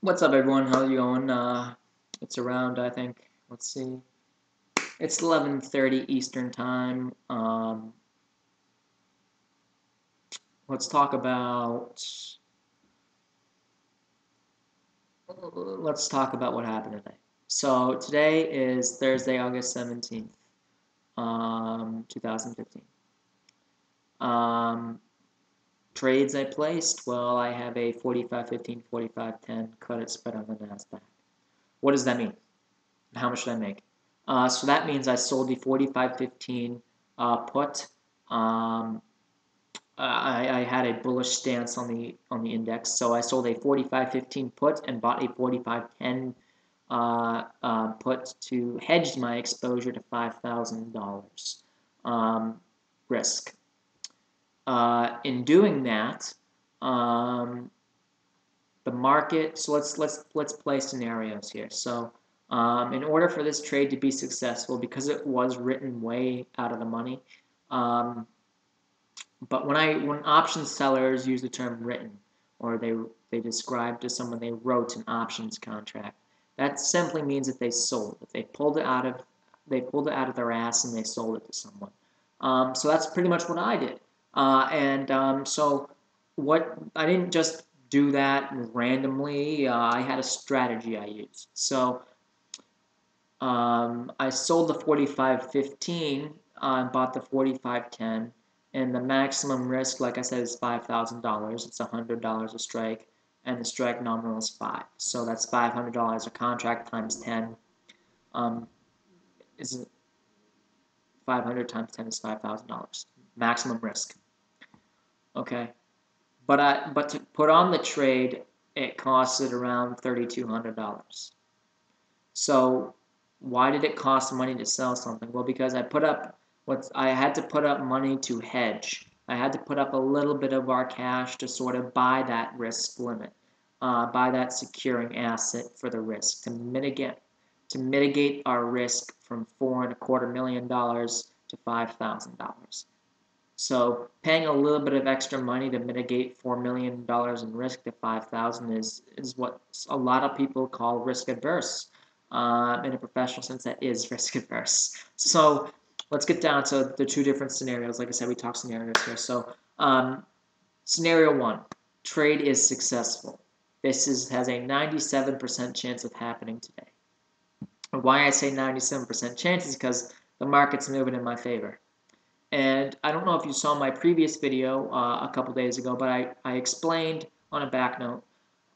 What's up, everyone? How you going? It's around, I think, let's see. It's 11:30 Eastern Time. Let's talk about what happened today. So today is Thursday, August 17th, 2015. Trades I placed. Well, I have a 45.15, 45.10 credit spread on the Nasdaq. What does that mean? How much did I make? So that means I sold the 45.15 put. I had a bullish stance on the index, so I sold a 45.15 put and bought a 45.10 put to hedge my exposure to $5,000 risk. In doing that, the market. So let's play scenarios here. So in order for this trade to be successful, because it was written way out of the money, but when option sellers use the term written, or they describe to someone they wrote an options contract, that simply means that they sold it. They pulled it out of their ass and they sold it to someone. So that's pretty much what I did. So what I didn't just do that randomly. I had a strategy I used. So I sold the 45.15, bought the 45.10, and the maximum risk, like I said, is $5,000. It's $100 a strike, and the strike nominal is 5. So that's $500 a contract times 10. Is 500 times 10 is $5,000 maximum risk. Okay, but to put on the trade, it costed around $3,200. So why did it cost money to sell something? Well, because I had to put up money to hedge. I had to put up a little bit of our cash to sort of buy that risk limit, buy that securing asset for the risk to mitigate our risk from $4.25 million to $5,000. So paying a little bit of extra money to mitigate $4 million in risk to $5,000 is what a lot of people call risk adverse. In a professional sense, that is risk adverse. So let's get down to the two different scenarios. Like I said, we talk scenarios here. So scenario one, trade is successful. This has a 97% chance of happening today. And why I say 97% chance is because the market's moving in my favor. And I don't know if you saw my previous video a couple days ago, but I explained on a back note,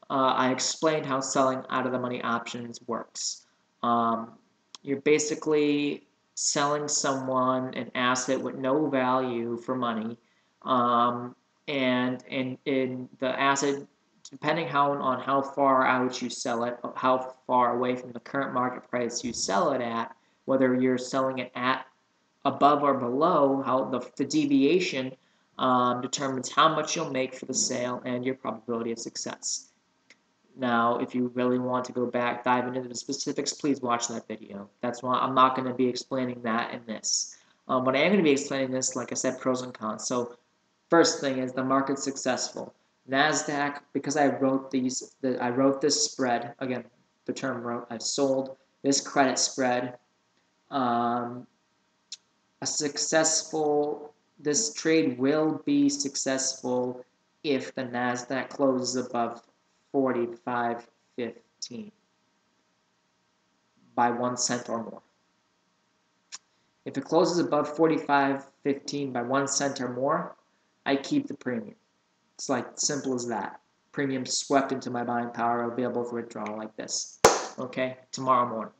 I explained how selling out of the money options works. You're basically selling someone an asset with no value for money, and in the asset, depending on how far out you sell it, how far away from the current market price you sell it at, whether you're selling it at above or below, how the deviation determines how much you'll make for the sale and your probability of success. Now, if you really want to go back, dive into the specifics, please watch that video. That's why I'm not going to be explaining that in this. But I am going to be explaining this, like I said, pros and cons. So, first thing is the market's successful. Nasdaq, because I wrote this spread again. The term wrote. I sold this credit spread. This trade will be successful if the Nasdaq closes above 45.15 by 1 cent or more. If it closes above 45.15 by 1 cent or more, I keep the premium. It's like simple as that. Premium swept into my buying power. I'll be able to withdraw like this. Okay, tomorrow morning.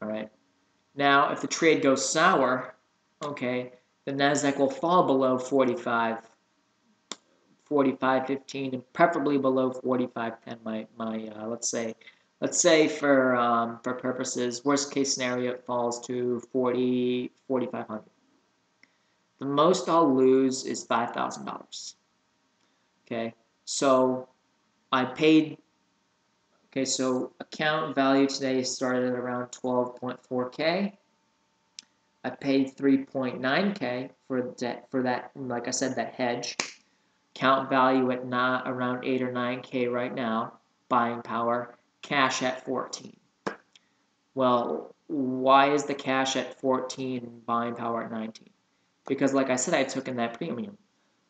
All right. Now, if the trade goes sour, okay, the Nasdaq will fall below 45.15, and preferably below 45.10. Let's say for purposes, worst case scenario, it falls to 4,500. The most I'll lose is $5,000. Okay, so I paid. Okay, so account value today started at around 12.4K. I paid 3.9K for that, like I said, that hedge. Account value at around 8 or 9K right now. buying power, cash at 14. Well, why is the cash at 14 and buying power at 19? Because like I said, I took in that premium.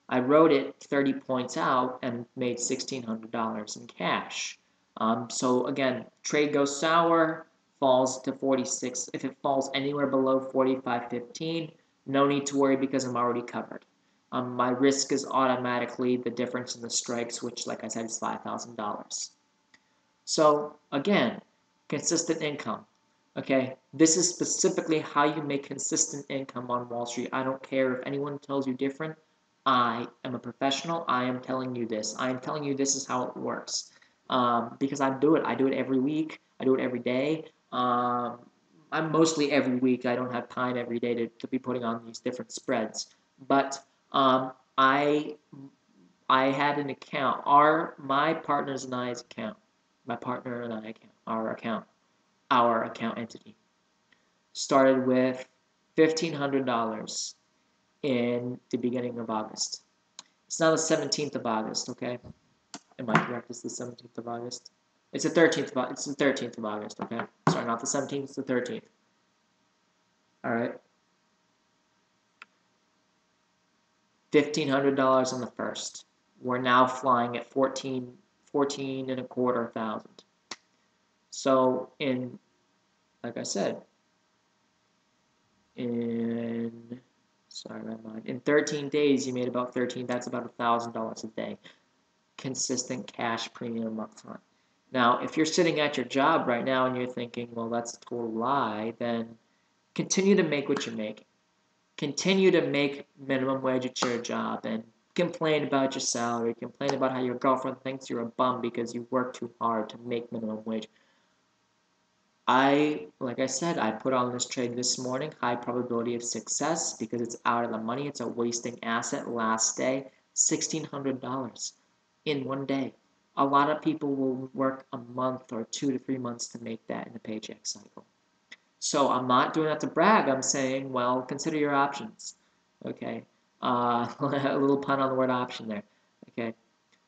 I wrote it 30 points out and made $1,600 in cash. So again, trade goes sour, falls to 46. If it falls anywhere below 45.15, no need to worry because I'm already covered. My risk is automatically the difference in the strikes, which, like I said, is $5,000. So again, consistent income. Okay, this is specifically how you make consistent income on Wall Street. I don't care if anyone tells you different. I am a professional. I am telling you this. I am telling you this is how it works. Because I do it. I do it every week. I do it every day. I'm mostly every week. I don't have time every day to be putting on these different spreads. But I had an account. My partner's and I's account. My partner and I account. Our account entity started with $1,500 in the beginning of August. It's now the 17th of August, okay? Am I correct? It's the 17th of August? It's the 13th of August. It's the 13th of August, okay? Sorry, not the 17th, it's the 13th. All right. $1,500 on the first. We're now flying at 14 and a quarter thousand. So like I said, in 13 days, you made about 13. That's about $1,000 a day. Consistent cash premium up front. Now, if you're sitting at your job right now and you're thinking, well, that's a total lie, then continue to make what you're making. Continue to make minimum wage at your job and complain about your salary. Complain about how your girlfriend thinks you're a bum because you work too hard to make minimum wage. Like I said, I put on this trade this morning, high probability of success because it's out of the money. It's a wasting asset. Last day, $1,600 in one day. A lot of people will work a month or 2 to 3 months to make that in the paycheck cycle. So I'm not doing that to brag. I'm saying, well, consider your options. Okay. A little pun on the word option there. Okay.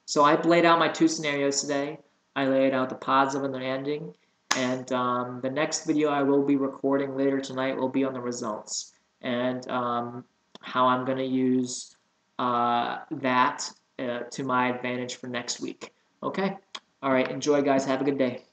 So I laid out my 2 scenarios today. I laid out the positive and the ending. And the next video I will be recording later tonight will be on the results and how I'm going to use that to my advantage for next week. Okay? All right. Enjoy, guys. Have a good day.